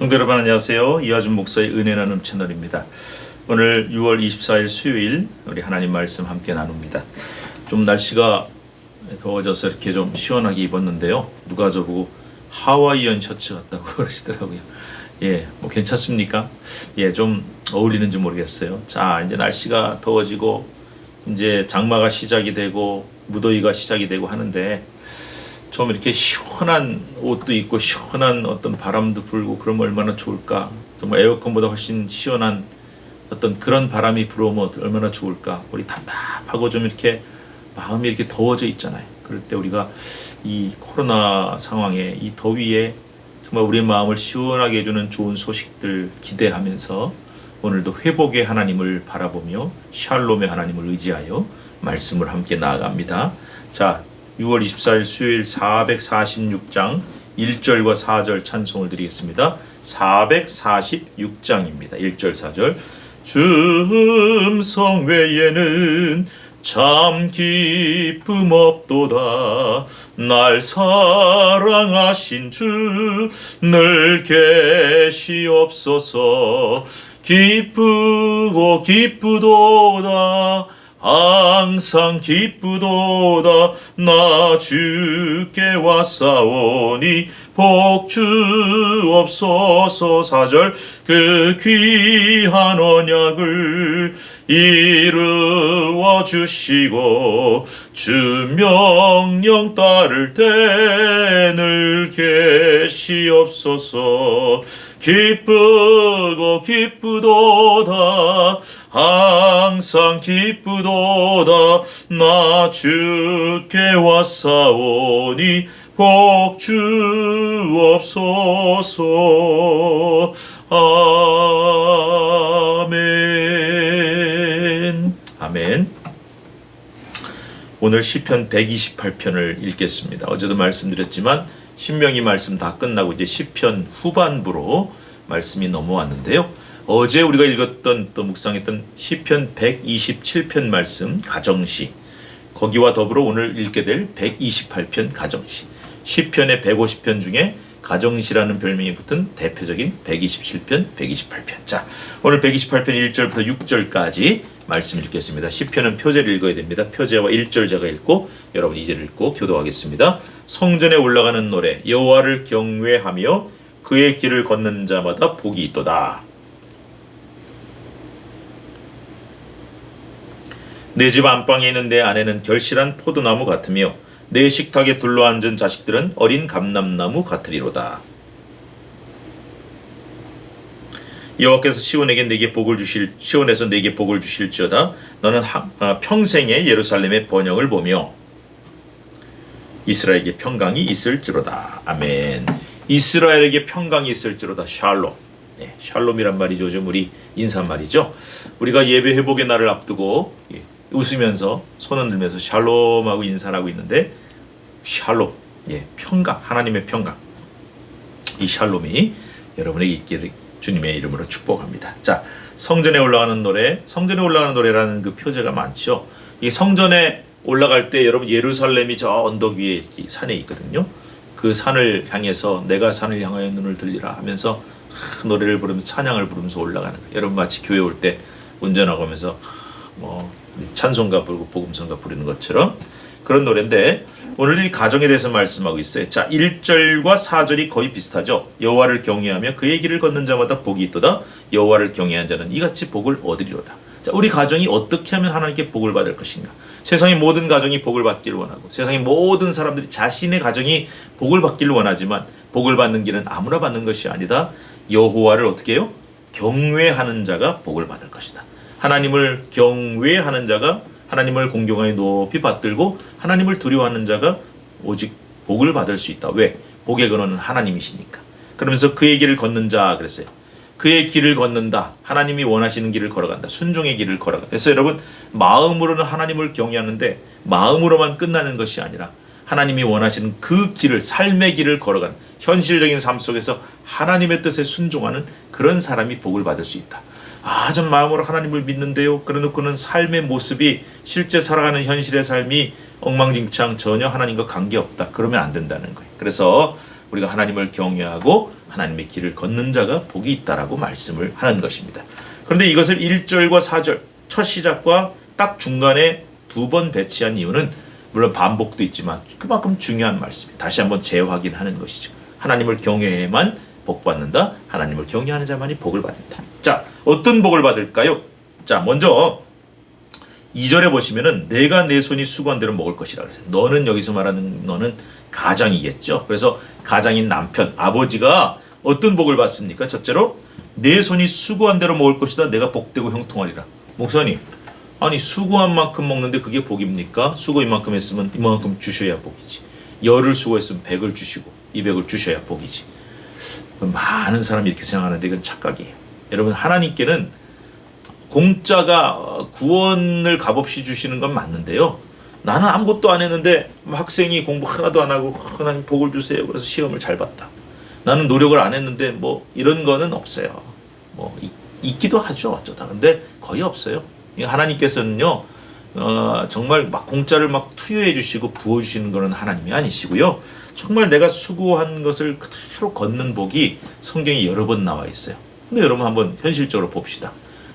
성도 여러분 안녕하세요. 이하준 목사의 은혜 나눔 채널입니다. 오늘 6월 24일 수요일 우리 하나님 말씀 함께 나눕니다. 좀 날씨가 더워져서 이렇게 좀 시원하게 입었는데요. 누가 저보고 하와이안 셔츠 같다고 그러시더라고요. 뭐 괜찮습니까? 좀 어울리는지 모르겠어요. 자, 이제 날씨가 더워지고 이제 장마가 시작이 되고 무더위가 시작이 되고 하는데 좀 이렇게 시원한 옷도 입고 시원한 어떤 바람도 불고 그러면 얼마나 좋을까. 정말 에어컨보다 훨씬 시원한 어떤 그런 바람이 불어오면 얼마나 좋을까. 우리 답답하고 좀 이렇게 마음이 이렇게 더워져 있잖아요. 그럴 때 우리가 이 코로나 상황에 이 더위에 정말 우리의 마음을 시원하게 해주는 좋은 소식들 기대하면서 오늘도 회복의 하나님을 바라보며 샬롬의 하나님을 의지하여 말씀을 함께 나아갑니다. 자, 6월 24일 수요일 446장 1절과 4절 찬송을 드리겠습니다. 446장입니다. 1절 4절 주 음성 외에는 참 기쁨 없도다. 날 사랑하신 주 늘 계시옵소서. 기쁘고 기쁘도다. 항상 기쁘도다. 나 주께 왔사오니 복 주옵소서. 4절 그 귀한 언약을 이루어 주시고 주 명령 따를 때 늘 계시옵소서. 기쁘고 기쁘도다. 항상 기쁘도다. 나 주께 왔사오니 복 주옵소서. 아멘. 아멘. 오늘 시편 128편을 읽겠습니다. 어제도 말씀드렸지만 신명기 말씀 다 끝나고 이제 시편 후반부로 말씀이 넘어왔는데요. 어제 우리가 읽었던 또 묵상했던 시편 127편 말씀 가정시, 거기와 더불어 오늘 읽게 될 128편 가정시, 시편의 150편 중에 가정시라는 별명이 붙은 대표적인 127편, 128편. 자, 오늘 128편 1절부터 6절까지 말씀 읽겠습니다. 시편은 표제를 읽어야 됩니다. 표제와 1절 제가 읽고 여러분 2절 읽고 교도하겠습니다. 성전에 올라가는 노래, 여호와를 경외하며 그의 길을 걷는 자마다 복이 있도다. 내 집 안방에 있는 내 아내는 결실한 포도나무 같으며 내 식탁에 둘러앉은 자식들은 어린 감람나무 같으리로다. 여호와께서 시온에서 내게 복을 주실지어다. 너는 평생에 예루살렘의 번영을 보며 이스라엘에게 평강이 있을지로다. 아멘. 이스라엘에게 평강이 있을지로다. 샬롬. 샬롬이란 말이죠. 요즘 우리 인사말이죠. 우리가 예배 회복의 날을 앞두고 웃으면서 손 흔들면서 샬롬하고 인사를 하고 있는데 샬롬, 평강, 하나님의 평강, 이 샬롬이 여러분에게 있기를 주님의 이름으로 축복합니다. 자, 성전에 올라가는 노래, 성전에 올라가는 노래라는 그 표제가 많죠. 이 성전에 올라갈 때 여러분 예루살렘이 저 언덕 위에 이렇게 산에 있거든요. 그 산을 향해서 내가 산을 향하여 눈을 들리라 하면서 노래를 부르면서 찬양을 부르면서 올라가는 거예요. 여러분 마치 교회 올 때 운전하고 하면서 찬송가 부르고 복음성가 부르는 것처럼 그런 노래인데 오늘 이 가정에 대해서 말씀하고 있어요. 자, 1절과 4절이 거의 비슷하죠. 여호와를 경외하며 그의 길을 걷는 자마다 복이 있도다. 여호와를 경외한 자는 이같이 복을 얻으리로다. 자, 우리 가정이 어떻게 하면 하나님께 복을 받을 것인가? 세상의 모든 가정이 복을 받기를 원하고 세상의 모든 사람들이 자신의 가정이 복을 받기를 원하지만 복을 받는 길은 아무나 받는 것이 아니다. 여호와를 어떻게 해요? 경외하는 자가 복을 받을 것이다. 하나님을 경외하는 자가 하나님을 공경하여 높이 받들고 하나님을 두려워하는 자가 오직 복을 받을 수 있다. 왜? 복의 근원은 하나님이시니까. 그러면서 그의 길을 걷는 자 그랬어요. 그의 길을 걷는다. 하나님이 원하시는 길을 걸어간다. 순종의 길을 걸어간다. 그래서 여러분 마음으로는 하나님을 경외하는데 마음으로만 끝나는 것이 아니라 하나님이 원하시는 그 길을, 삶의 길을 걸어가는 현실적인 삶 속에서 하나님의 뜻에 순종하는 그런 사람이 복을 받을 수 있다. 전 마음으로 하나님을 믿는데요. 그래놓고는 삶의 모습이 실제 살아가는 현실의 삶이 엉망진창 전혀 하나님과 관계없다. 그러면 안 된다는 거예요. 그래서 우리가 하나님을 경외하고 하나님의 길을 걷는 자가 복이 있다라고 말씀을 하는 것입니다. 그런데 이것을 1절과 4절 첫 시작과 딱 중간에 두 번 배치한 이유는 물론 반복도 있지만 그만큼 중요한 말씀이에요. 다시 한번 재확인하는 것이죠. 하나님을 경외해야만 복 받는다. 하나님을 경외하는 자만이 복을 받는다. 자, 어떤 복을 받을까요? 자, 먼저 2절에 보시면은 내가 내 손이 수고한 대로 먹을 것이라 그랬어요. 너는 여기서 말하는 너는 가장이겠죠. 그래서 가장인 남편, 아버지가 어떤 복을 받습니까? 첫째로 내 손이 수고한 대로 먹을 것이다. 내가 복되고 형통하리라. 목사님, 아니 수고한 만큼 먹는데 그게 복입니까? 수고 이만큼 했으면 이만큼 주셔야 복이지. 열을 수고했으면 100을 주시고 200을 주셔야 복이지. 많은 사람이 이렇게 생각하는데 이건 착각이에요. 여러분, 하나님께는 공짜가 구원을 값없이 주시는 건 맞는데요. 나는 아무것도 안 했는데 학생이 공부 하나도 안 하고 하나님 복을 주세요. 그래서 시험을 잘 봤다. 나는 노력을 안 했는데 뭐 이런 거는 없어요. 뭐 있기도 하죠. 어쩌다. 근데 거의 없어요. 하나님께서는요. 정말 막 공짜를 막 투여해 주시고 부어 주시는 거는 하나님이 아니시고요. 정말 내가 수고한 것을 그대로 걷는 복이 성경에 여러 번 나와 있어요. 근데 여러분 한번 현실적으로 봅시다.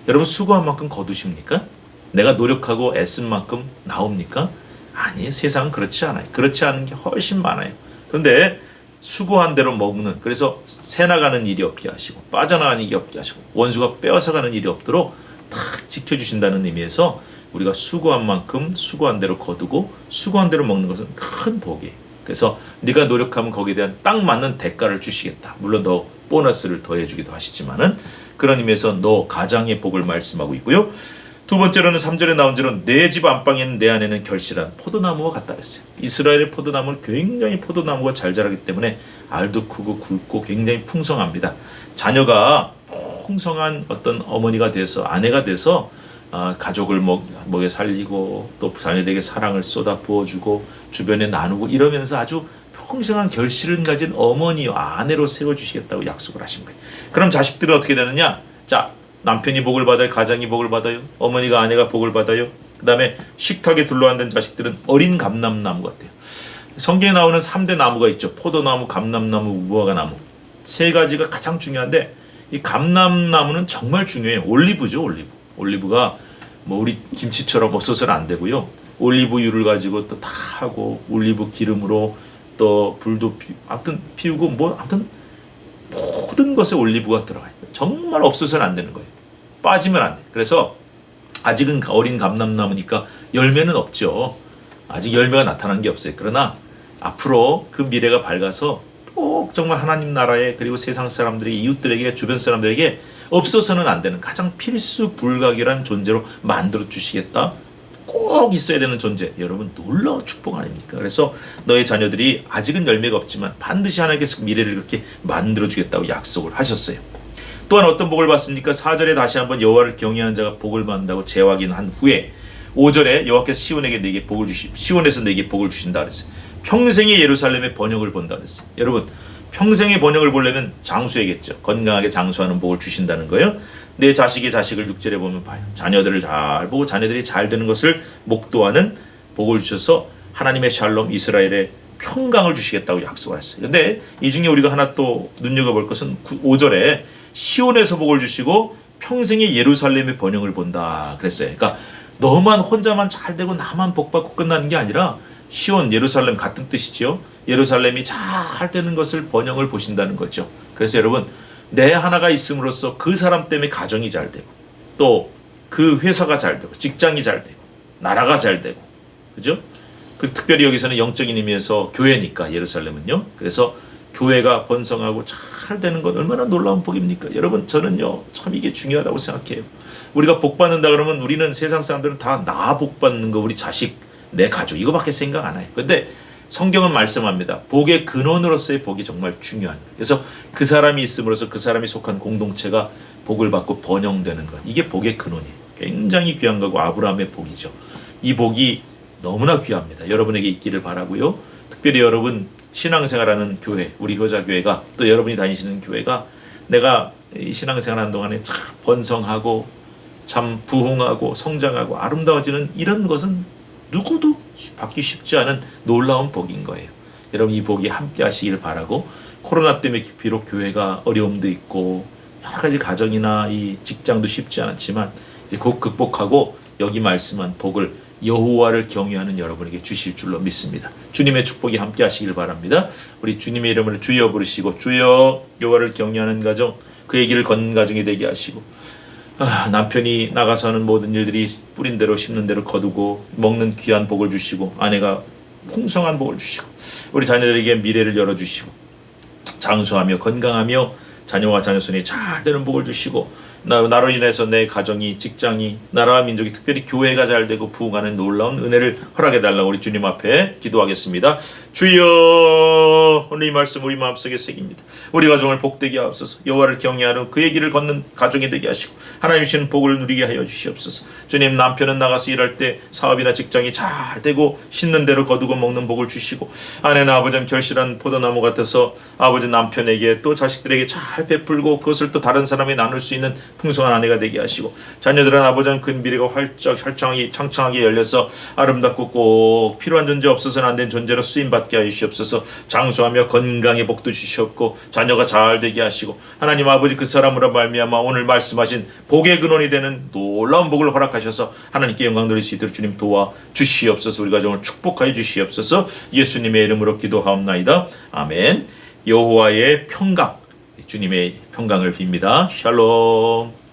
여러분 수고한 만큼 거두십니까? 내가 노력하고 애쓴 만큼 나옵니까? 아니에요. 세상은 그렇지 않아요. 그렇지 않은 게 훨씬 많아요. 그런데 수고한 대로 먹는, 그래서 새나가는 일이 없게 하시고 빠져나가는 일이 없게 하시고 원수가 빼앗아가는 일이 없도록 탁 지켜주신다는 의미에서 우리가 수고한 만큼 수고한 대로 거두고 수고한 대로 먹는 것은 큰 복이에요. 그래서 네가 노력하면 거기에 대한 딱 맞는 대가를 주시겠다. 물론 더 보너스를 더해주기도 하시지만은 그런 의미에서 너 가장의 복을 말씀하고 있고요. 두 번째로는 3절에 나온 대로 내 집 안방에는 내 안에는 결실한 포도나무와 같다 그랬어요. 이스라엘의 포도나무는 굉장히 포도나무가 잘 자라기 때문에 알도 크고 굵고 굉장히 풍성합니다. 자녀가 풍성한 어떤 어머니가 돼서 아내가 돼서 가족을 먹여 살리고 또 자녀들에게 사랑을 쏟아 부어주고 주변에 나누고 이러면서 아주 풍성한 결실을 가진 어머니와 아내로 세워주시겠다고 약속을 하신 거예요. 그럼 자식들은 어떻게 되느냐? 자, 남편이 복을 받아요. 가장이 복을 받아요. 어머니가 아내가 복을 받아요. 그 다음에 식탁에 둘러앉은 자식들은 어린 감람나무 같아요. 성경에 나오는 3대 나무가 있죠. 포도나무, 감람나무, 무화과나무. 세 가지가 가장 중요한데 이 감람나무는 정말 중요해요. 올리브죠. 올리브가 뭐 우리 김치처럼 없어서는 안 되고요. 올리브유를 가지고 또 다 하고 올리브 기름으로 또 불도 아무튼 피우고 뭐 아무튼 모든 것에 올리브가 들어가요. 정말 없어서는 안 되는 거예요. 빠지면 안 돼. 그래서 아직은 어린 감람나무니까 열매는 없죠. 아직 열매가 나타난 게 없어요. 그러나 앞으로 그 미래가 밝아서 꼭 정말 하나님 나라에 그리고 세상 사람들에게 이웃들에게 주변 사람들에게 없어서는 안 되는 가장 필수 불가결한 존재로 만들어 주시겠다. 꼭 있어야 되는 존재. 여러분 놀라운 축복 아닙니까? 그래서 너의 자녀들이 아직은 열매가 없지만 반드시 하나님께서 미래를 그렇게 만들어 주겠다고 약속을 하셨어요. 또한 어떤 복을 받습니까? 4절에 다시 한번 여호와를 경외하는 자가 복을 받는다고 재확인한 후에 5절에 여호와께서 시온에게 내게 복을 시온에서 내게 복을 주신다 그랬어요. 평생의 예루살렘의 번영을 본다 그랬어요. 여러분 평생의 번영을 보려면 장수해야겠죠. 건강하게 장수하는 복을 주신다는 거예요. 내 자식의 자식을 6절에 보면 봐요. 자녀들을 잘 보고 자녀들이 잘 되는 것을 목도하는 복을 주셔서 하나님의 샬롬 이스라엘의 평강을 주시겠다고 약속을 했어요. 그런데 이 중에 우리가 하나 또 눈여겨볼 것은 5절에 시온에서 복을 주시고 평생의 예루살렘의 번영을 본다 그랬어요. 그러니까 너만 혼자만 잘 되고 나만 복 받고 끝나는 게 아니라 시온 예루살렘 같은 뜻이죠. 예루살렘이 잘 되는 것을 번영을 보신다는 거죠. 그래서 여러분 내 하나가 있음으로써 그 사람 때문에 가정이 잘 되고 또 그 회사가 잘 되고 직장이 잘 되고 나라가 잘 되고 그죠? 그 특별히 여기서는 영적인 의미에서 교회니까 예루살렘은요. 그래서 교회가 번성하고 잘 되는 건 얼마나 놀라운 복입니까? 여러분 저는요 참 이게 중요하다고 생각해요. 우리가 복 받는다 그러면 우리는 세상 사람들은 다 나 복 받는 거 우리 자식 내 가족 이거밖에 생각 안 해요. 그런데 성경은 말씀합니다. 복의 근원으로서의 복이 정말 중요한 거예요. 그래서 그 사람이 있음으로써 그 사람이 속한 공동체가 복을 받고 번영되는 것. 이게 복의 근원이에요. 굉장히 귀한 거고 아브라함의 복이죠. 이 복이 너무나 귀합니다. 여러분에게 있기를 바라고요. 특별히 여러분 신앙생활하는 교회, 우리 효자교회가 또 여러분이 다니시는 교회가 내가 이 신앙생활하는 동안에 참 번성하고 참 부흥하고 성장하고 아름다워지는 이런 것은 누구도 받기 쉽지 않은 놀라운 복인 거예요. 여러분 이 복이 함께 하시길 바라고, 코로나 때문에 비록 교회가 어려움도 있고 여러 가지 가정이나 이 직장도 쉽지 않았지만 이제 곧 극복하고 여기 말씀한 복을 여호와를 경외하는 여러분에게 주실 줄로 믿습니다. 주님의 축복이 함께 하시길 바랍니다. 우리 주님의 이름으로 주여 부르시고, 주여 여호와를 경외하는 가정, 그의 길을 걷는 가정이 되게 하시고, 남편이 나가서 하는 모든 일들이 뿌린 대로 심는 대로 거두고 먹는 귀한 복을 주시고, 아내가 풍성한 복을 주시고, 우리 자녀들에게 미래를 열어주시고, 장수하며 건강하며 자녀와 자녀손이 잘 되는 복을 주시고, 나로 인해서 내 가정이, 직장이, 나라와 민족이, 특별히 교회가 잘 되고 부흥하는 놀라운 은혜를 허락해 달라고 우리 주님 앞에 기도하겠습니다. 주여, 오늘 이 말씀 우리 마음속에 새깁니다. 우리 가정을 복되게 하옵소서. 여호와를 경외하는 그의 길을 걷는 가정이 되게 하시고 하나님 주시는 복을 누리게 하여 주시옵소서. 주님, 남편은 나가서 일할 때 사업이나 직장이 잘 되고 씻는 대로 거두고 먹는 복을 주시고, 아내는 아버지는 결실한 포도나무 같아서 아버지 남편에게 또 자식들에게 잘 베풀고 그것을 또 다른 사람이 나눌 수 있는 풍성한 아내가 되게 하시고, 자녀들은 아버지는 근비리가 활짝 창창하게 열려서 아름답고 꼭 필요한 존재 없어서는 안 된 존재로 쓰임받게 하여 주시옵소서. 장수하며 건강의 복도 주시옵고 자녀가 잘 되게 하시고, 하나님 아버지 그 사람으로 말미암아 오늘 말씀하신 복의 근원이 되는 놀라운 복을 허락하셔서 하나님께 영광 돌릴 수 있도록 주님 도와 주시옵소서. 우리 가정을 축복하여 주시옵소서. 예수님의 이름으로 기도하옵나이다. 아멘. 여호와의 평강, 주님의 평강을 빕니다. 샬롬.